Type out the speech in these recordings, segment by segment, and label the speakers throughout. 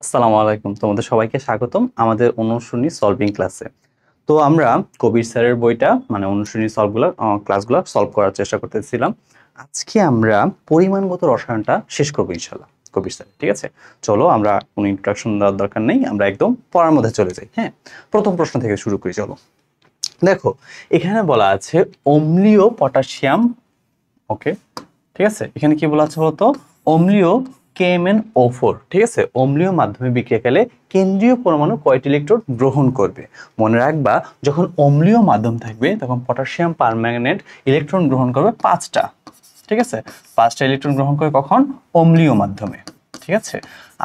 Speaker 1: আসসালামু আলাইকুম, তোমাদের সবাইকে স্বাগতম আমাদের অনুশীলনী সলভিং ক্লাসে। তো আমরা কবির স্যারের বইটা মানে অনুশীলনী ক্লাসগুলো সলভ করার চেষ্টা করতেছিলাম। আজকে আমরা পরিমাণগত রসায়নটা শেষ করবো ইনশাল্লাহ কবির স্যার। ঠিক আছে, চলো আমরা কোনো ইন্ট্রোডাকশন দেওয়ার দরকার নেই, আমরা একদম পড়ার মধ্যে চলে যাই। হ্যাঁ, প্রথম প্রশ্ন থেকে শুরু করি। চলো, দেখো এখানে বলা আছে অম্লীয় পটাশিয়াম। ওকে, ঠিক আছে, এখানে কি বলা আছে বলতো? অম্লীয় KMnO4। ঠিক আছে, অম্লীয় মাধ্যমে বিক্রিয়াকালে কেন্দ্রীয় পরমাণু কয়টি ইলেকট্রন গ্রহণ করবে? মনে রাখবা, যখন অম্লীয় মাধ্যম থাকবে তখন পটাশিয়াম পারম্যাঙ্গানেট ইলেকট্রন গ্রহণ করবে 5টা। ঠিক আছে, 5টা ইলেকট্রন গ্রহণ করে কখন? অম্লীয় মাধ্যমে। ঠিক আছে,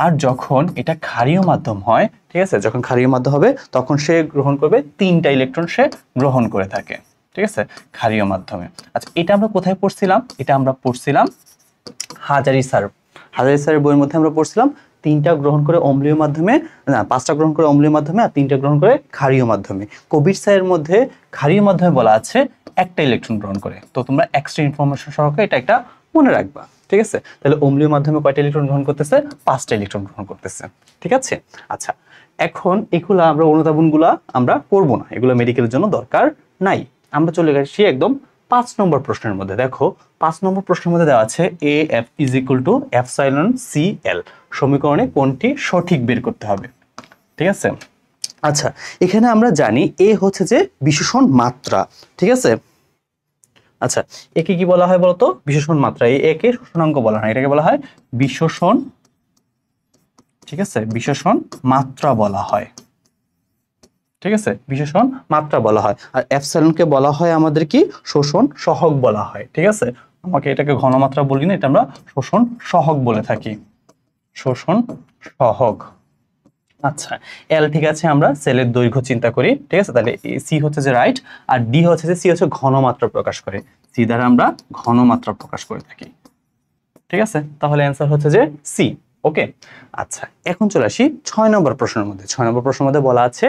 Speaker 1: আর যখন এটা ক্ষারীয় মাধ্যম হয়, ঠিক আছে, যখন ক্ষারীয় মাধ্যম হবে তখন সে গ্রহণ করবে 3টা ইলেকট্রন সে গ্রহণ করে থাকে। ঠিক আছে, ক্ষারীয় মাধ্যমে। আচ্ছা, এটা আমরা কোথায় পড়ছিলাম? এটা আমরা পড়ছিলাম হাজারি স্যারের বইয়ের মধ্যে আমরা পড়ছিলাম 3টা গ্রহণ করে অম্লীয় মাধ্যমে, না 5টা গ্রহণ করে অম্লীয় মাধ্যমে আর 3টা গ্রহণ করে ক্ষারীয় মাধ্যমে। কবির স্যারের মধ্যে ক্ষারীয় মাধ্যমে বলা আছে একটা ইলেকট্রন গ্রহণ করে। তো তোমরা এক্সট্রা ইনফরমেশন সহকারে এটা একটা মনে রাখবা। ঠিক আছে, তাহলে অম্লীয় মাধ্যমে কয়টা ইলেকট্রন গ্রহণ করতেছে? 5টা ইলেকট্রন গ্রহণ করতেছে। ঠিক আছে, আচ্ছা এখন এগুলা আমরা অনুধাবনগুলা আমরা করব না, এগুলো মেডিকেলের জন্য দরকার নাই। আমরা চলে গেছি একদম 5 নম্বর প্রশ্নের মধ্যে। দেখো 5 নম্বর প্রশ্নের মধ্যে দেওয়া আছে AF = এপসাইলন CL সমীকরণে কোনটি সঠিক বের করতে হবে। ঠিক আছে, আচ্ছা এখানে আমরা জানি এ হচ্ছে যে বিশেষণ মাত্রা। ঠিক আছে, আচ্ছা একে কি বলা হয় বলতো? বিশেষণ মাত্রা। একে শোষণাঙ্ক বলা হয়, এটাকে বলা হয় বিশেষণ। ঠিক আছে, বিশেষণ মাত্রা বলা হয়। ঠিক আছে, বিশেষণ মাত্রা বলা হয়। আর এপসাইলনকে বলা হয় আমাদের কি? শোষণ সহগ বলা হয়। ঠিক আছে, আমাকে এটাকে ঘনমাত্রা বলি না, এটা আমরা শোষণ সহগ বলে থাকি, শোষণ সহগ। আচ্ছা এল, ঠিক আছে, আমরা সেলের দৈর্ঘ্য চিন্তা করি। ঠিক আছে, তাহলে সি হচ্ছে যে রাইট, আর ডি হচ্ছে যে সি হচ্ছে ঘনমাত্রা প্রকাশ করে। সি দ্বারা আমরা ঘনমাত্রা প্রকাশ করে থাকি। ঠিক আছে, তাহলে অ্যান্সার হচ্ছে যে সি। ওকে, আচ্ছা এখন চলে আসি 6 নম্বর প্রশ্নের মধ্যে। 6 নম্বর প্রশ্নের মধ্যে বলা আছে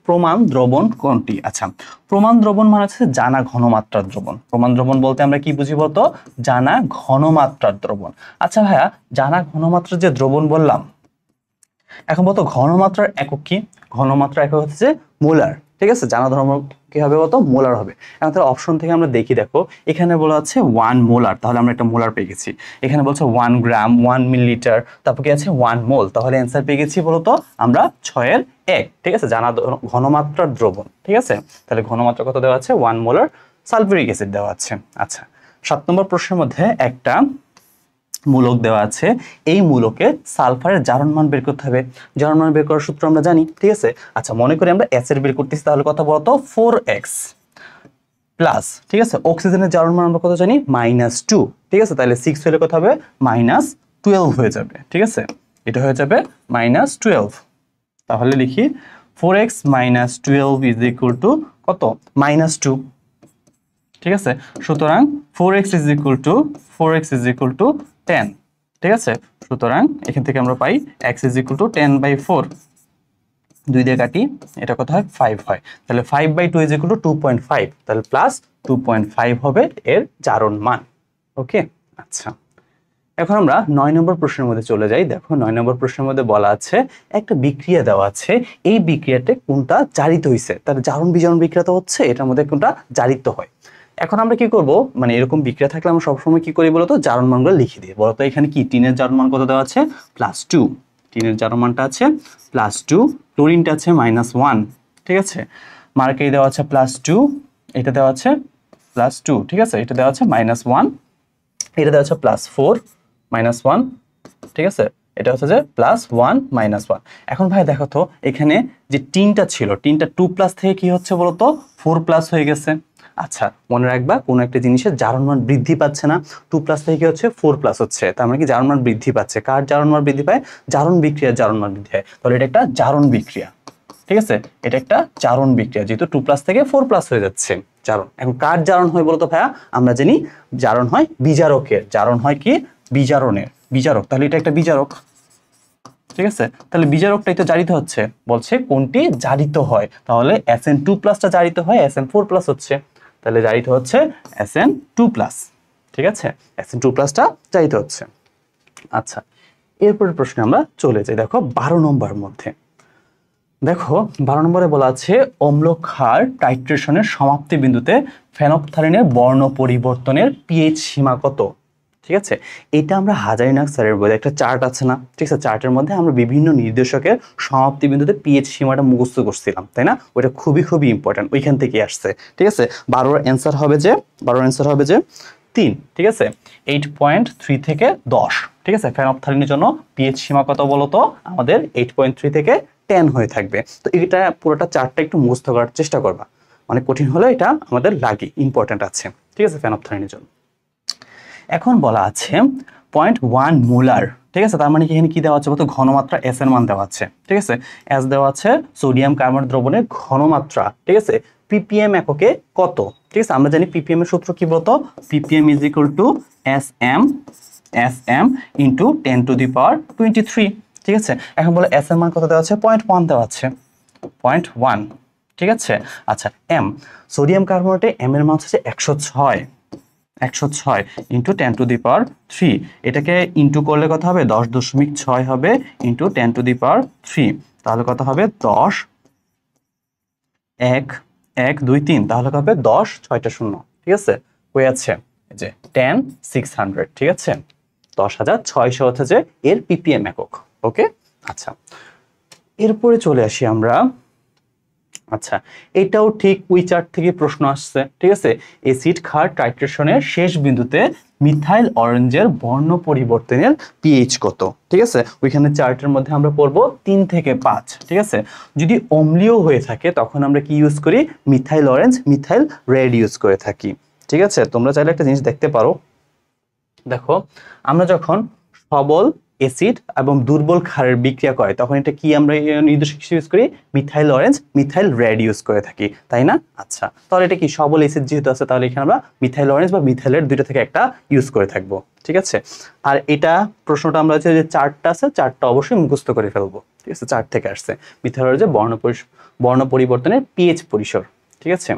Speaker 1: প্রমাণ দ্রবণ কোনটি? আচ্ছা, প্রমাণ দ্রবণ মানে হচ্ছে জানা ঘনমাত্রার দ্রবণ। প্রমাণ দ্রবণ বলতে আমরা কি বুঝি বলতো? জানা ঘনমাত্রার দ্রবণ। আচ্ছা ভাইয়া, জানা ঘনমাত্রার যে দ্রবণ বললাম, এখন বলতো ঘনমাত্রার একক কি? ঘনমাত্রার একক হচ্ছে যে মোলার। ঠিক আছে, জানা ধর্ম কি হবে বলতো? মোলার হবে। এখন তাহলে অপশন থেকে আমরা দেখি, দেখো এখানে বলা আছে 1 মোলার, তাহলে আমরা একটা মোলার পেয়ে গেছি। এখানে বলছে 1 গ্রাম, 1 মিলিলিটার, তারপর কি আছে 1 মোল, তাহলে অ্যান্সার পেয়ে গেছি বলতো আমরা 6 এর 1। ঠিক আছে, জানা ঘনমাত্রার দ্রবণ। ঠিক আছে, তাহলে ঘনমাত্রা কত দেওয়া আছে? 1 মোলার সালফিউরিক অ্যাসিড দেওয়া আছে। আচ্ছা 7 নম্বর প্রশ্নের মধ্যে একটা মূলক দেওয়া আছে, এই মূলকে সালফারের জারণ মান বের করতে হবে। জারণ মান বের করার সূত্র আমরা জানি। ঠিক আছে, আচ্ছা মনে করি আমরা এস এর বের করতেছি, তাহলে কত বলতো? 4x প্লাস, ঠিক আছে, অক্সিজেনের জারণ মান আমরা কত জানি? -2। ঠিক আছে, তাহলে 6 হলে কত হবে? -12 হয়ে যাবে। ঠিক আছে, এটা হয়ে যাবে -12। তাহলে লিখি 4x - 12 কত? -2। ঠিক আছে, সুতরাং 4x = 10। ঠিক আছে, সুতরাং এখান থেকে আমরা পাই x = 10/4। 2 দিয়ে কাটি, এটা কত হয়? 5 হয়। তাহলে 5/2 = 2.5, তাহলে +2.5 হবে এর জারণ মান। ওকে, আচ্ছা এখন আমরা 9 নম্বর প্রশ্নের মধ্যে চলে যাই। দেখো 9 নম্বর প্রশ্নের মধ্যে বলা আছে একটা বিক্রিয়া দেওয়া আছে, এই বিক্রিয়াতে কোনটা জারিত হয়েছে? তার জারণ বিজারণ বিক্রিয়া তো হচ্ছে, এটার মধ্যে কোনটা জারিত হয়। এখন আমরা কি করব, মানে এরকম বিক্রিয়া থাকলে আমরা সবসময় কি করি বলতো? জারণ মানগুলো লিখে দিই। বলতো এখানে কি টিনের জারণ মান কত দেওয়া আছে? +2। টিনের জারণ মানটা আছে +2, ক্লোরিনটা আছে -1। ঠিক আছে, মার্কারি দেওয়া আছে +2, এটা দেওয়া আছে +2। ঠিক আছে, এটা দেওয়া আছে -1, এটা দেওয়া আছে +4 -1। ঠিক আছে, এটা হচ্ছে যে +1 -1। এখন ভাই দেখো তো, এখানে যে টিনটা ছিল, টিনটা 2+ থেকে কি হচ্ছে বলতো? 4+ হয়ে গেছে। আচ্ছা মনে রাখবা, কোনো একটা জিনিসের জারণ মান বৃদ্ধি পাচ্ছে না, 2+ থেকে কি হচ্ছে? 4+ হচ্ছে, তার মানে কি জারণ মান বৃদ্ধি পাচ্ছে। কার জারণ মান বৃদ্ধি পায়? জারণ বিক্রিয়ার জারণ মান বৃদ্ধি হয়। তাহলে এটা একটা জারণ বিক্রিয়া। ঠিক আছে, এটা একটা জারণ বিক্রিয়া, যেহেতু 2+ থেকে 4+ হয়ে যাচ্ছে জারণ। এখন কার জারণ হয় বলতো ভাইয়া? আমরা জানি জারণ হয় বিজারকের। জারণ হয় কি? বিজারণের। বিজারক, তাহলে এটা একটা বিজারক। ঠিক আছে, তাহলে বিজারকটাই তো জারিত হচ্ছে। বলছে কোনটি জারিত হয়, তাহলে Sn2+ জারিত হয়, Sn4+ হচ্ছে, তাহলে জারিত হচ্ছে Sn2+। ঠিক আছে, Sn2+ জারিত হচ্ছে। আচ্ছা এরপরের প্রশ্নে আমরা চলে যাই। দেখো 12 নম্বর মধ্যে, দেখো 12 নম্বরে বলা আছে অম্ল ক্ষার টাইট্রেশনের সমাপ্তি বিন্দুতে ফেনপথ্যালিনের বর্ণ পরিবর্তনের পিএইচ সীমা কত? ঠিক আছে, এটা আমরা হাজারিনাগ স্যারের বইতে একটা চার্ট আছে না, ঠিক আছে, চার্টের মধ্যে আমরা বিভিন্ন নির্দেশকের সমাপ্তি বিন্দুতে পিএইচ সীমাটা মুখস্থ করছিলাম, তাই না? ওটা খুবই খুবই ইম্পর্টেন্ট, ওইখান থেকে আসছে। ঠিক আছে, 12 অ্যান্সার হবে যে 3। ঠিক আছে, 8.3 থেকে 10। ঠিক আছে, ফেনপথ্যালিনের জন্য পিএইচ সীমা কত বলতো? আমাদের 8.3 থেকে 10 হয়ে থাকবে। তো এটা পুরোটা চার্টটা একটু মুখস্থ করার চেষ্টা করবা, মানে কঠিন হলে এটা আমাদের লাগে, ইম্পর্টেন্ট আছে। ঠিক আছে, ফেনপথ্যালিনের জন্য। এখন বলা আছে 0.1 মোলার। ঠিক আছে, তার মানে এখানে কি দেওয়া আছে বলতো? ঘনমাত্রা এস এর মান দেওয়া আছে। ঠিক আছে, এস দেওয়া আছে সোডিয়াম কার্বনেট দ্রবণের ঘনমাত্রা। ঠিক আছে, পিপিএম এককে কত? ঠিক আছে, আমরা জানি পিপিএম এর সূত্র কি বলতো? Ppm is equal to S M into 10⁻23। ঠিক আছে, এখন বলে এস এর মান কত দেওয়া আছে? 0.1 দেওয়া আছে, 0.1। ঠিক আছে, আচ্ছা, এম সোডিয়াম কার্বনেটে এম এর মান হচ্ছে 106 ইন্টু 10⁻3। এটাকে ইন্টু করলে কত হবে? 10.6 হবে ইন্টু 10⁻3। তাহলে কত হবে? 10 1 1 2 3, তাহলে কত হবে? 10 6টা 0। ঠিক আছে, হয়ে আছে এই যে 10600। ঠিক আছে, 10,600 হচ্ছে যে এর পিপিএম একক। ওকে, আচ্ছা, এরপরে চলে আসি আমরা। আচ্ছা, এটাও ঠিক ওই চার্ট থেকে প্রশ্ন আসছে। ঠিক আছে, অ্যাসিড ক্ষার টাইট্রেশনের শেষ বিন্দুতে মিথাইল অরেঞ্জের বর্ণ পরিবর্তনের পিএইচ কত? ঠিক আছে, ওইখানে চার্টের মধ্যে আমরা পড়বো 3 থেকে 5। ঠিক আছে, যদি অম্লীয় হয়ে থাকে তখন আমরা কি ইউজ করি? Methyl orange, methyl red use করে থাকি। ঠিক আছে, তোমরা চাইলে একটা জিনিস দেখতে পারো। দেখো, আমরা যখন সবল অ্যাসিড এবং দুর্বল ক্ষারের বিক্রিয়া করে তখন এটা কি আমরা নির্দেশক হিসেবে ইউজ করি? Methyl orange, methyl red use করে থাকি, তাই না? আচ্ছা, তাহলে এটা কি সবল অ্যাসিড যেহেতু আছে, তাহলে এখানে আমরা মিথাইল অরেঞ্জ বা মিথাইল রেড দুইটা থেকে একটা ইউজ করে থাকবো। ঠিক আছে, আর এটা প্রশ্নটা আমরা যে চার্টটা আছে, চার্টটা অবশ্যই মুখস্থ করে ফেলবো। ঠিক আছে, চার্ট থেকে আসছে মিথাইল অরেঞ্জের বর্ণ পরিবর্তনের পিএইচ পরিসর। ঠিক আছে,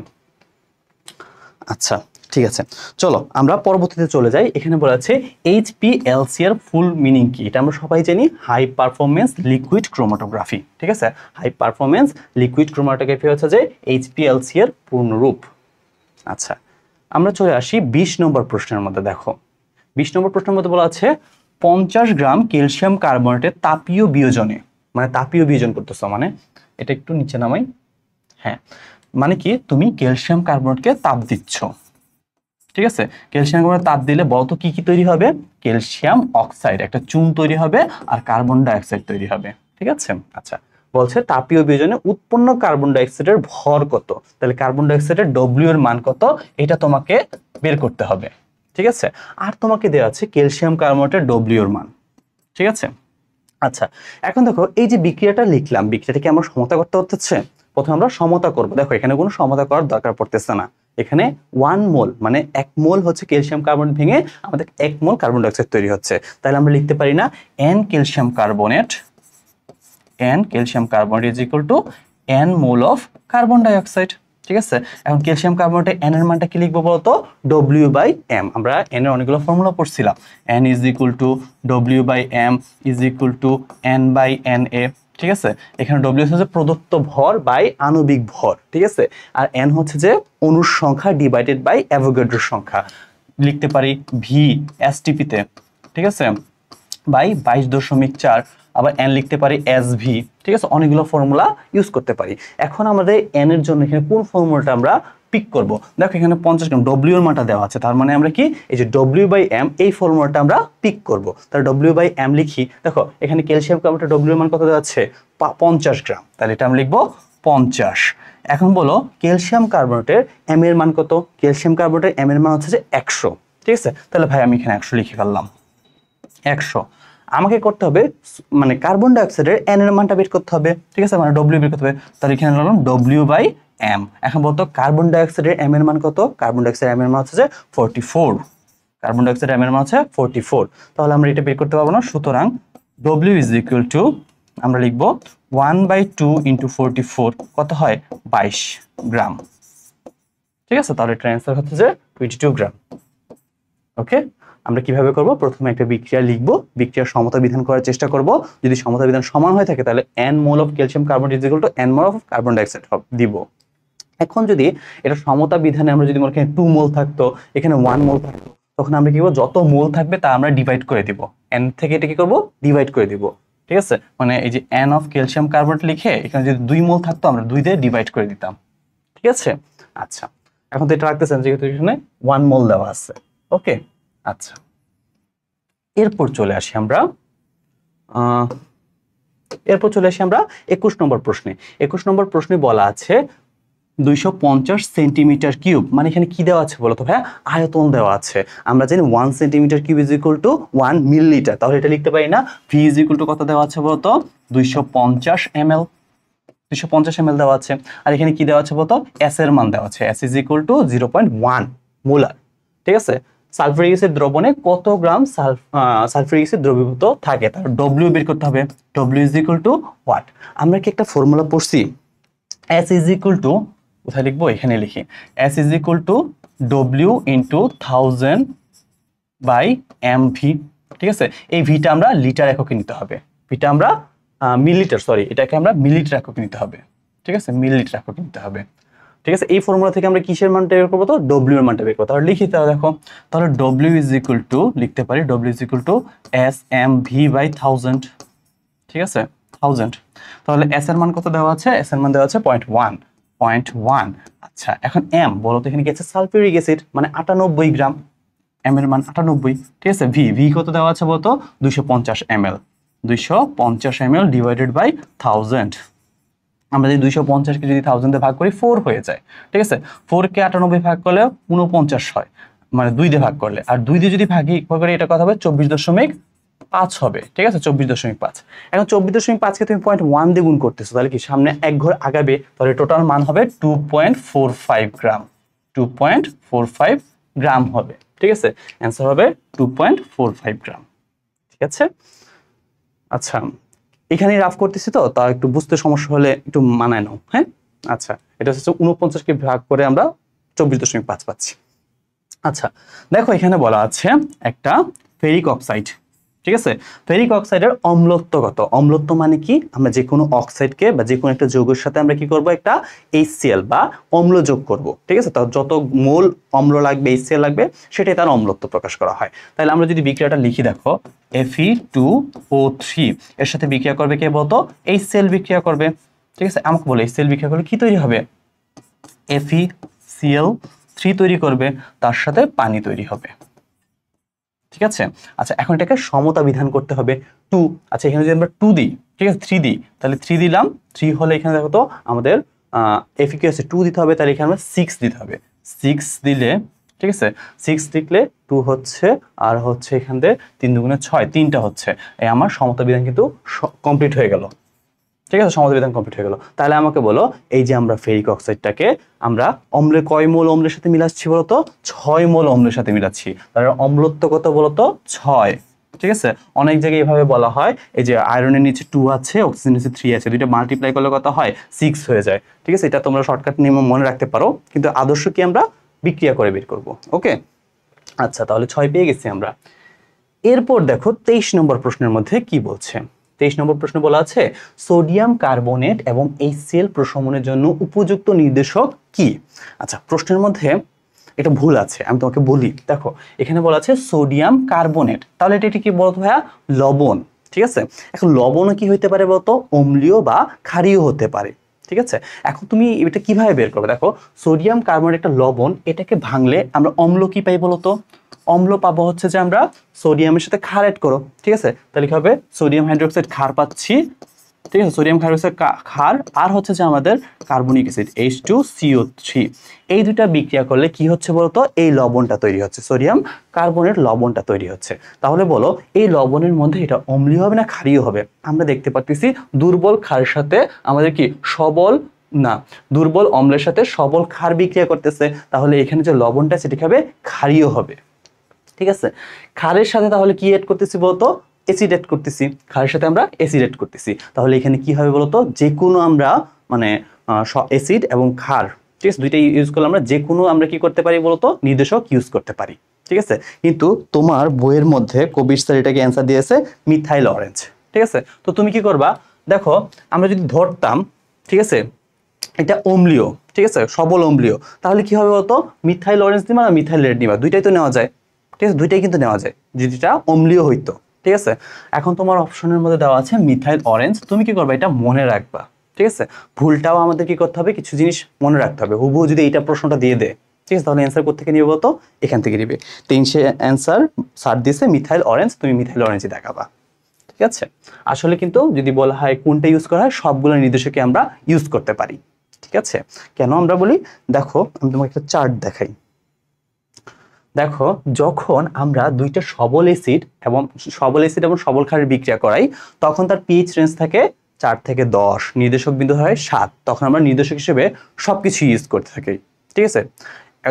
Speaker 1: আচ্ছা, ঠিক আছে, চলো আমরা পরবর্তীতে চলে যাই। এখানে বলা আছে এইচপিএলসি এর ফুল মিনিং কি? এটা আমরা সবাই জানি, হাই পারফরমেন্স লিকুইড ক্রোমাটোগ্রাফি। ঠিক আছে, হাই পারফরমেন্স লিকুইড ক্রোমাটোগ্রাফি হচ্ছে যে এইচপিএলসি এর পূর্ণরূপ। আচ্ছা, আমরা চলে আসি 20 নম্বর প্রশ্নের মধ্যে। দেখো 20 নম্বর প্রশ্নের মধ্যে বলা আছে 50 গ্রাম ক্যালসিয়াম কার্বনেটের তাপীয় বিয়োজনে, মানে তাপীয় বিয়োজন করতেছ, মানে এটা একটু নিচে নামাই। হ্যাঁ, মানে কি তুমি ক্যালসিয়াম কার্বনেটকে তাপ দিচ্ছ। ঠিক আছে, ক্যালসিয়াম কার্বনেট তাপ দিলে বলতো কি কি তৈরি হবে? ক্যালসিয়াম অক্সাইড, একটা চুন তৈরি হবে, আর কার্বন ডাই অক্সাইড তৈরি হবে। ঠিক আছে, আচ্ছা, বলছে তাপীয় বিয়োজনে উৎপন্ন কার্বন ডাই অক্সাইডের ভর কত? তাহলে কার্বন ডাই অক্সাইডের ডব্লিউ এর মান কত? এটা তোমাকে বের করতে হবে। ঠিক আছে, আর তোমাকে দেওয়া আছে ক্যালসিয়াম কার্বনেটের ডব্লিউ এর মান। ঠিক আছে, আচ্ছা, এখন দেখো এই যে বিক্রিয়াটা লিখলাম, বিক্রিয়াটাকে আমরা সমতা করতে হচ্ছে। প্রথমে আমরা সমতা করব। দেখো এখানে কোনো সমতা করার দরকার পড়তেছে না। এখানে 1 মোল মানে 1 মোল হচ্ছে ক্যালসিয়াম কার্বনেট ভেঙে আমাদের 1 মোল কার্বন ডাই অক্সাইড তৈরি হচ্ছে। তাহলে আমরা লিখতে পারি না n calcium carbonate is equal to n mole of carbon dioxide. ঠিক আছে, এখন ক্যালসিয়াম কার্বনেটে n এর মানটা কি লিখবো বলতো? W/m। আমরা n এর অনেকগুলো ফর্মুলা পড়ছিলাম। n is equal two W/m is equal two n/Na। ঠিক আছে, এখানে W হচ্ছে প্রদত্ত ভর বাই আণবিক ভর। ঠিক আছে, আর n হচ্ছে যে অণুর সংখ্যা ডিভাইডেড বাই অ্যাভোগাড্রোর সংখ্যা। লিখতে পারি V STP তে। ঠিক আছে, বাই 22.4, আবার n লিখতে পারি SV। ঠিক আছে, অনেকগুলো ফর্মুলা ইউজ করতে পারি। এখন আমাদের n এর জন্য এখানে কোন ফর্মুলাটা আমরা পিক করব? দেখো এখানে 50 গ্রাম W এর মানটা দেওয়া আছে, তার মানে আমরা কি এই যে W/m এই ফর্মুলাটা আমরা পিক করব। তাহলে W/m লিখি। দেখো এখানে ক্যালসিয়াম কার্বনেটের W এর মান কত দেওয়া আছে? 50 গ্রাম। তাহলে এটা আমরা লিখবো 50। এখন বলো ক্যালসিয়াম কার্বনেটের m এর মান কত? ক্যালসিয়াম কার্বনেটের m এর মান হচ্ছে যে 100। ঠিক আছে, তাহলে ভাই আমি এখানে 100 লিখে ফেললাম। 100 আমাকে করতে হবে, মানে কার্বন ডাই অক্সাইডের n এর মানটা বের করতে হবে। ঠিক আছে, মানে W বের করতে হবে। তাহলে এখানে লিখলাম W/m। এখন বলতো কার্বন ডাই অক্সাইডের m এর মান কত? কার্বন ডাই অক্সাইডের m এর মান হচ্ছে যে 44। কার্বন ডাই অক্সাইডের m এর মান হচ্ছে 44। তাহলে আমরা এটা বের করতে পারবো না, সুতরাং W ইজ ইকুয়াল টু আমরা লিখব 1/2 ইন্টু 44 কত হয়? 22 গ্রাম। ঠিক আছে, তাহলে এটার অ্যান্সার হচ্ছে যে 22 গ্রাম। ওকে, আমরা কিভাবে করব, প্রথমে একটা বিক্রিয়া লিখব, বিক্রিয়ার সমতা বিধান করার চেষ্টা করব। যদি সমতা বিধান সমান হয়ে থাকে তাহলে n mole of calcium carbonate is equal to n mole of carbon dioxide দিব। এখন যদি এটা সমতা বিধানে আমরা যদি এখানে 2 মোল থাকতো, এখানে 1 মোল থাকতো, তখন আমরা কি করব, যত মোল থাকবে তা আমরা ডিভাইড করে দিব, n থেকে এটা কি করব, ডিভাইড করে দিব। ঠিক আছে, মানে এই যে n অফ ক্যালসিয়াম কার্বনেট লিখে এখানে যদি 2 মোল থাকতো আমরা 2 দিয়ে ডিভাইড করে দিতাম। ঠিক আছে, আচ্ছা এখন তো এটা রাখতেছেন যেহেতু এখানে 1 মোল দেওয়া আছে। ওকে, আচ্ছা এরপর চলে আসি আমরা 21 নম্বর প্রশ্নে। 21 নম্বর প্রশ্নে বলা আছে 250 সেন্টিমিটার কিউব, মানে এখানে কি দেওয়া আছে বলতো ভাইয়া, আয়তন দেওয়া আছে। আমরা জানি 1 centimetre cube is equal two 1 millilitre, তাহলে এটা লিখতে পারি না, ভি ইজ ইকুয়াল টু কত দেওয়া আছে বলতো, 250 ml, 250 ml দেওয়া আছে। আর এখানে কি দেওয়া আছে বলতো, এস এর মান দেওয়া আছে, S is equal two 0.1 molar. ঠিক আছে, সালফিউরিক অ্যাসিড দ্রবণে কত গ্রাম সালফিউরিক অ্যাসিড দ্রবীভূত থাকে, তার ডব্লিউ বের করতে হবে। W is equal to what, আমরা কি একটা ফর্মুলা পড়ছি, এস ইজ ইকুয়াল টু, কোথায় লিখবো, এখানে লিখি, S is equal to W into 1000 by M V. ঠিক আছে, এই ভিটা আমরা লিটার এককে নিতে হবে, ভিটা আমরা মিলিলিটার, সরি এটাকে আমরা মিলিলিটার এককে নিতে হবে। ঠিক আছে, মিলিলিটার এককে নিতে হবে। ঠিক আছে, এই ফর্মুলা থেকে আমরা কিসের মানটা বের করবো, তো ডব্লিউ এর মানটা বের করবো। তাহলে লিখি, তাহলে দেখো, তাহলে ডব্লিউ ইজ ইকুয়াল টু লিখতে পারি, W is equal to S M V by 1000। ঠিক আছে, 1000, তাহলে এস এর মান কত দেওয়া আছে, এস এর মান দেওয়া আছে 0.1। আচ্ছা এখন এম বলো তো, এখানে কি আছে, সালফিউরিক অ্যাসিড মানে 98 গ্রাম, এম এর মান 98। ঠিক আছে, ভি, ভি কত দেওয়া আছে বলতো, 250 ml, 250 ml ডিভাইডেড বাই 1000। আমরা যদি 250 কে যদি 1000 দিয়ে ভাগ করি 4 হয়ে যায়। ঠিক আছে, 4 কে 98 ভাগ করলে 49 হয়, মানে 2 দিয়ে ভাগ করলে, আর 2 দিয়ে যদি ভাগ করে এটা কথা হবে 24.5 হবে। ঠিক আছে, 24.5। এখন 24.5 কে তুমি 0.1 দিয়ে গুণ করতেছো, তাহলে কি সামনে এক ঘর আগাবে, তাহলে টোটাল মান হবে 2.45 গ্রাম, 2.45 গ্রাম হবে। ঠিক আছে, অ্যান্সার হবে 2.45 গ্রাম। ঠিক আছে, আচ্ছা এখানে রাফ করতেছি তো, তা একটু বুঝতে সমস্যা হলে একটু মানায় নাও। হ্যাঁ, আচ্ছা এটা হচ্ছে 49 কে ভাগ করে আমরা 24.5 পাচ্ছি। আচ্ছা দেখো, এখানে বলা আছে একটা ফেরিক অক্সাইড। ঠিক আছে, ফেরিক অক্সাইডের অম্লত্ব কত, অম্লত্ব মানে কি, আমরা যে কোনো অক্সাইডকে বা যে কোনো একটা যৌগের সাথে আমরা কি করব, একটা HCl বা অম্ল যোগ করব। ঠিক আছে, তার যত মোল অম্ল লাগবে, HCl লাগবে, সেটাই তার অম্লত্ব প্রকাশ করা হয়। তাহলে আমরা যদি বিক্রিয়াটা লিখি, দেখো Fe2O3 এর সাথে বিক্রিয়া করবে কে বলতো, HCl বিক্রিয়া করবে। ঠিক আছে, আমাকে বলে HCl বিক্রিয়া করলে কি তৈরি হবে, FeCl3 তৈরি করবে, তার সাথে পানি তৈরি হবে। ঠিক আছে, আচ্ছা এখন এটাকে সমতা বিধান করতে হবে 2। আচ্ছা এখানে যদি আমরা 2 দিই, ঠিক আছে 3 দিই, তাহলে 3 দিলাম, 3 হলে এখানে দেখো তো আমাদের Fe আছে 2 দিতে হবে, তাহলে এখানে আমরা 6 দিতে হবে। 6 দিলে, ঠিক আছে 6 লিখলে 2 হচ্ছে, আর হচ্ছে এখান থেকে 3 দুগুণে 6, 3টা হচ্ছে, এই আমার সমতা বিধান কিন্তু কমপ্লিট হয়ে গেল। ঠিক আছে, সমতা বিধান কমপ্লিট হয়ে গেল। তাহলে আমাকে বলো, এই যে আমরা ফেরিক অক্সাইডটাকে আমরা অম্লের কয় মোল অম্লের সাথে মিলাচ্ছি বলতো, 6 মোল অম্লের সাথে মিলাচ্ছি। তাহলে অম্লত্ব কত বলতো, 6। ঠিক আছে, অনেক জায়গায় এভাবে বলা হয়, এই যে আয়রনের নিচে 2 আছে, অক্সিজেনের নিচে 3 আছে, দুইটা মাল্টিপ্লাই করলে কত হয়, 6 হয়ে যায়। ঠিক আছে, এটা তোমরা শর্টকাট নিয়ম মনে রাখতে পারো, কিন্তু আদর্শ কি আমরা বিক্রিয়া করে বের করব। ওকে, আচ্ছা তাহলে 6 পেয়ে গেছি আমরা। এরপর দেখো 23 নম্বর প্রশ্নের মধ্যে কি বলছে। 23 নম্বর প্রশ্নে বলা আছে সোডিয়াম কার্বনেট এবং HCl প্রশমনের জন্য উপযুক্ত নির্দেশক কি। আচ্ছা প্রশ্নের মধ্যে এটা ভুল আছে, আমি তোমাকে বলি। দেখো এখানে বলা আছে সোডিয়াম কার্বনেট, তাহলে এটা কি বলতো ভাইয়া, লবণ। ঠিক আছে, এখন লবণও কি হইতে পারে বলতো, অম্লীয় বা ক্ষারীয় হতে পারে। ঠিক আছে, এখন তুমি এটা কিভাবে বের করবে, দেখো সোডিয়াম কার্বনেট একটা লবণ, এটাকে ভাঙলে আমরা অম্ল কি পাই বলতো, অম্ল পাবো হচ্ছে যে আমরা সোডিয়ামের সাথে ক্ষার অ্যাড করো। ঠিক আছে, তাহলে কি হবে, সোডিয়াম হাইড্রোক্সাইড ক্ষার পাচ্ছি। ঠিক আছে, সোডিয়াম হাইড্রোক্সাইড ক্ষার, আর হচ্ছে যে আমাদের কার্বনিক অ্যাসিড H2CO3, এই দুইটা বিক্রিয়া করলে কি হচ্ছে বলতো, এই লবণটা তৈরি হচ্ছে, সোডিয়াম কার্বনেট লবণটা তৈরি হচ্ছে। তাহলে বলো এই লবণের মধ্যে এটা অম্লীয় হবে না ক্ষারীয় হবে। আমরা দেখতে পাচ্ছি দুর্বল ক্ষারের সাথে আমাদের কি সবল, না দুর্বল অম্লের সাথে সবল ক্ষার বিক্রিয়া করতেছে, তাহলে এখানে যে লবণটা সেটা কি হবে, ক্ষারীয় হবে। ঠিক আছে, ক্ষারের সাথে তাহলে কি এড করতেছি বলতো, অ্যাসিড এড করতেছি, ক্ষারের সাথে আমরা অ্যাসিড এড করতেছি। তাহলে এখানে কি হবে বলতো, যে কোনো আমরা মানে অ্যাসিড এবং ক্ষার, ঠিক আছে দুইটা ইউজ করলে আমরা যে কোনো আমরা কি করতে পারি বলতো, নির্দেশক ইউজ করতে পারি। ঠিক আছে, কিন্তু তোমার বইয়ের মধ্যে কবির স্যার এটাকে অ্যান্সার দিয়েছে মিথাইল অরেঞ্জ। ঠিক আছে, তো তুমি কি করবা, দেখো আমরা যদি ধরতাম, ঠিক আছে, এটা অম্লীয়, ঠিক আছে, সবল অম্লীয়, তাহলে কি হবে বলতো, মিথাইল অরেঞ্জ নিবা না মিথাইল রেড নিবা, দুইটাই তো নেওয়া যায়। ঠিক আছে, দুইটাই কিন্তু নেওয়া যায় যদি এটা অম্লীয় হইতো। ঠিক আছে, এখন তোমার অপশনের মধ্যে দেওয়া আছে মিথাইল অরেঞ্জ, তুমি কি করবা, এটা মনে রাখবা। ঠিক আছে, ভুলটাও আমাদের কি করতে হবে, কিছু জিনিস মনে রাখতে হবে। হুবহু যদি এইটা প্রশ্নটা দিয়ে দেয়, ঠিক আছে, তাহলে অ্যান্সার কোথেকে নিবে বলতো, এখান থেকে নিবে। তো অ্যান্সার স্যার দিয়েছে মিথাইল অরেঞ্জ, তুমি মিথাইল অরেঞ্জই দেখাবা। ঠিক আছে, আসলে কিন্তু যদি বলা হয় কোনটা ইউজ করা হয়, সবগুলো নির্দেশকে আমরা ইউজ করতে পারি। ঠিক আছে, কেন আমরা বলি, দেখো আমি তোমাকে একটা চার্ট দেখাই। দেখো যখন আমরা দুইটা সবল অ্যাসিড এবং সবল ক্ষারের বিক্রিয়া করাই, তখন তার পিএইচ রেঞ্জ থাকে 4 থেকে 10, নির্দেশক বিন্দু হয় 7, তখন আমরা নির্দেশক হিসেবে সবকিছু ইউজ করতে থাকি। ঠিক আছে,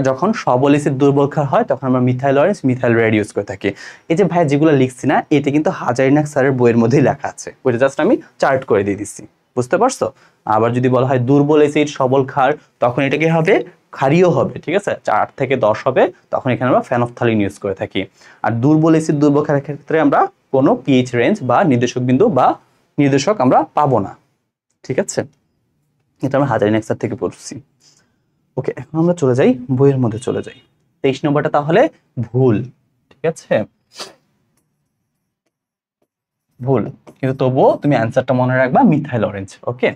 Speaker 1: যখন সবল অ্যাসিড দুর্বল ক্ষার হয়, তখন আমরা methyl orange methyl red use করে থাকি। এই যে ভাই যেগুলো লিখছি না, এটা কিন্তু হাজারিনাক স্যারের বইয়ের মধ্যেই লেখা আছে, ওইটা জাস্ট আমি চার্ট করে দিয়ে দিচ্ছি, বুঝতে পারছো। আবার যদি বলা হয় দুর্বল অ্যাসিড সবল ক্ষার, তখন এটা কি হবে, ক্ষারীয় হবে। ঠিক আছে, 4 থেকে 10 হবে, তখন এখানে আমরা ফেনফথ্যালিন ইউজ করে থাকি। আর দুর্বল অ্যাসিড দুর্বল ক্ষারের ক্ষেত্রে আমরা কোনো পিএইচ রেঞ্জ বা নির্দেশক বিন্দু বা নির্দেশক আমরা পাবো না। ঠিক আছে, এটা আমরা হাজারিনাক স্যার থেকে পড়ছি। ওকে, এখন আমরা চলে যাই বইয়ের মধ্যে, চলে যাই 23 নম্বরটা তাহলে ভুল। ঠিক আছে, ভুল, কিন্তু তবুও তুমি অ্যান্সারটা মনে রাখবা মিথাইল অরেঞ্জ। ওকে,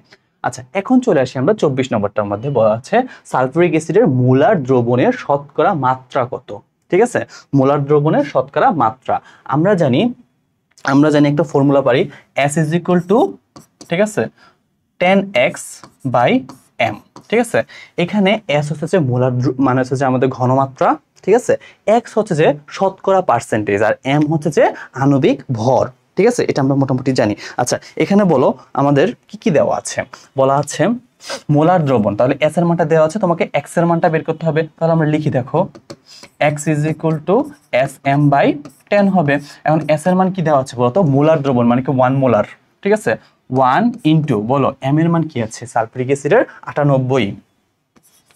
Speaker 1: আচ্ছা এখন চলে আসি আমরা 24 নম্বরটার মধ্যে, বলা আছে সালফিউরিক অ্যাসিডের মোলার দ্রবণের শতকরা মাত্রা কত। ঠিক আছে, মোলার দ্রবণের শতকরা মাত্রা আমরা জানি একটা ফর্মুলা পারি, S ইজ ইকুয়াল টু, ঠিক আছে, 10x/m। ঠিক আছে, এখানে S হচ্ছে যে মোলার মানে হচ্ছে যে আমাদের ঘনমাত্রা, ঠিক আছে, x হচ্ছে যে শতকরা পার্সেন্টেজ, আর m হচ্ছে যে আণবিক ভর। ঠিক আছে, এটা আমরা মোটামুটি জানি। আচ্ছা এখানে বলো আমাদের কি কি দেওয়া আছে, বলা আছে মোলার দ্রবণ, তাহলে S এর মানটা দেওয়া আছে, তোমাকে x এর মানটা বের করতে হবে। তাহলে আমরা লিখি, দেখো x is equal two Sm/10 হবে। এখন S এর মান কি দেওয়া আছে বলতো, মোলার দ্রবণ মানে কি 1 মোলার। ঠিক আছে, 1 ইন্টু বলো m এর মান কি আছে, সালফিউরিক অ্যাসিডের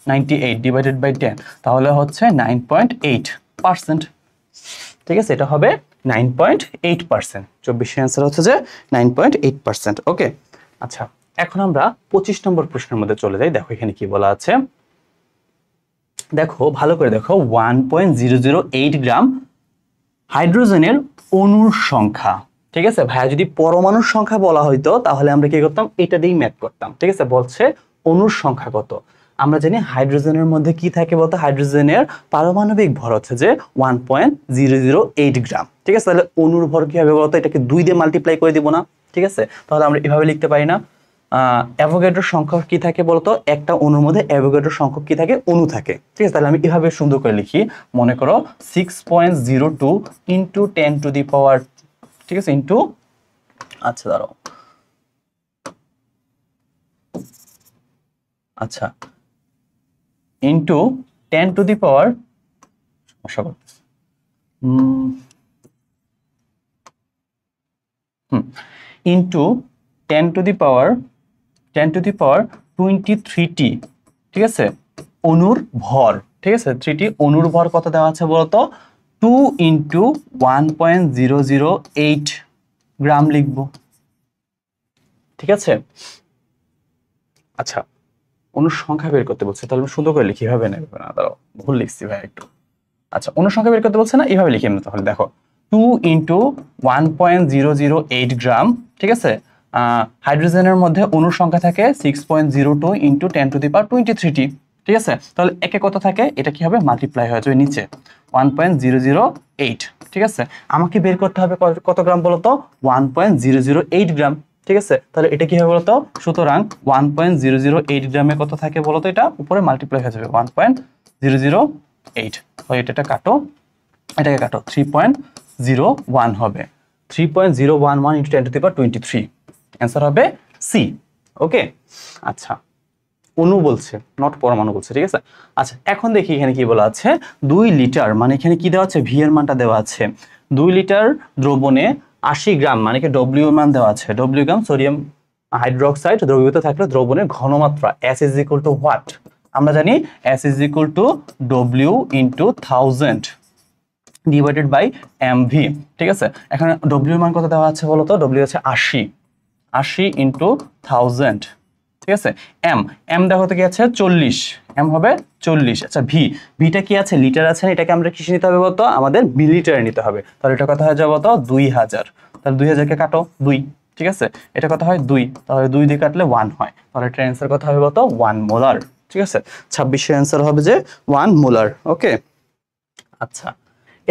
Speaker 1: 98 ডিভাইডেড বাই 10, তাহলে হচ্ছে 9.8%। ঠিক আছে, এটা হবে 9.8%। 24 অ্যান্সার হচ্ছে যে 9.8%। ওকে, আচ্ছা এখন আমরা 25 নম্বর প্রশ্নের মধ্যে চলে যাই। দেখো এখানে কি বলা আছে, দেখো ভালো করে দেখো, 1.008 গ্রাম হাইড্রোজেনের অণুর সংখ্যা। ঠিক আছে, ভাইয়া যদি পরমাণুর সংখ্যা বলা হইতো তাহলে আমরা কি করতাম, এটা দিয়েই ম্যাথ করতাম। ঠিক আছে, বলছে অণুর সংখ্যা কত। আমরা জানি হাইড্রোজেনের মধ্যে কি থাকে বলতো, হাইড্রোজেনের পারমাণবিক ভর হচ্ছে যে 1.008 গ্রাম। ঠিক আছে, তাহলে অণুর ভর কি হবে বলতো, এটাকে 2 দিয়ে মাল্টিপ্লাই করে দিব না। ঠিক আছে, তাহলে আমরা এভাবে লিখতে পারি না, অ্যাভোগাড্রোর সংখ্যক কি থাকে বলতো, একটা অণুর মধ্যে অ্যাভোগাড্রোর সংখ্যক কি থাকে, অণু থাকে। ঠিক আছে, তাহলে আমি এভাবে সুন্দর করে লিখি, মনে করো 6.02 ইন্টু 10 টু দি পাওয়ার, ঠিক আছে, ইন্টু, আচ্ছা দাঁড়াও, আচ্ছা ইন্টু 10 টু দি পাওয়ার, সমস্যা করতেছে, ইন্টু 10 টু দি পাওয়ার 23টি, ঠিক আছে, অণুর ভর। ঠিক আছে, 3টি অণুর ভর কত দেওয়া আছে বলতো, 2 ইন্টু 1.008 গ্রাম লিখবো। ঠিক আছে, আচ্ছা অণুর সংখ্যা বের করতে বলছে, তাহলে সুন্দর করে লিখি, এভাবে নেবে না, দাঁড়াও ভুল লিখছি ভাই একটু। আচ্ছা অণুর সংখ্যা বের করতে বলছে না, এইভাবে লিখি আমরা, তাহলে দেখো 2 ইন্টু 1.008 গ্রাম। ঠিক আছে, হাইড্রোজেনের মধ্যে অণুর সংখ্যা থাকে 6.02 ইন্টু 10 টু দি পাওয়ার 23টি। ঠিক আছে, তাহলে একে কত থাকে, এটা কি হবে, মাল্টিপ্লাই হয়ে যাবে নিচে 1.008। ঠিক আছে, আমাকে বের করতে হবে কত গ্রাম বলতো, 1.008 গ্রাম। ঠিক আছে, তাহলে এটা কি হবে বলতো, সুতরাং 1.008 গ্রামে কত থাকে বলতো, এটা উপরে মাল্টিপ্লাই হয়ে যাবে 1.008। এটা কাটো, এটাকে কাটো, 3.01 হবে, 3.011 into 10 to the power 23, answer হবে সি। ওকে, আচ্ছা অণু বলছে, নট পরমাণু বলছে। ঠিক আছে, আচ্ছা এখন দেখি এখানে কি বলা আছে, 2 লিটার, মানে এখানে কি দেওয়া আছে, ভি এর মানটা দেওয়া আছে, 2 লিটার দ্রবণে 80 গ্রাম, মানে কি ডব্লিউ এর মান দেওয়া আছে, ডব্লিউ গ্রাম সোডিয়াম হাইড্রোক্সাইড দ্রবীভূত থাকলে দ্রবণের ঘনমাত্রা S is equal to what, আমরা জানি S is equal to W into 1000। Divided by mv, ঠিক আছে। এখানে w এর মান কত দেওয়া আছে বলো তো? w হচ্ছে 80 ইন্টু 1000, ঠিক আছে। m দেখো তো কি আছে 40, m হবে 40। আচ্ছা ভিটা কি আছে? লিটার আছে, এটাকে আমরা কিসে নিতে হবে বলতো? আমাদের মিলিলিটারে নিতে হবে। তাহলে এটা কত হয়ে যাবে তো? 2000। তাহলে 2000 কে কাটো 2, ঠিক আছে। এটা কত হয় 2, তাহলে 2 দিয়ে কাটলে 1 হয়। তাহলে এটার অ্যান্সার কত হবে বলতো? 1 মোলার, ঠিক আছে। 26 এর অ্যান্সার হবে যে 1 মোলার। ওকে, আচ্ছা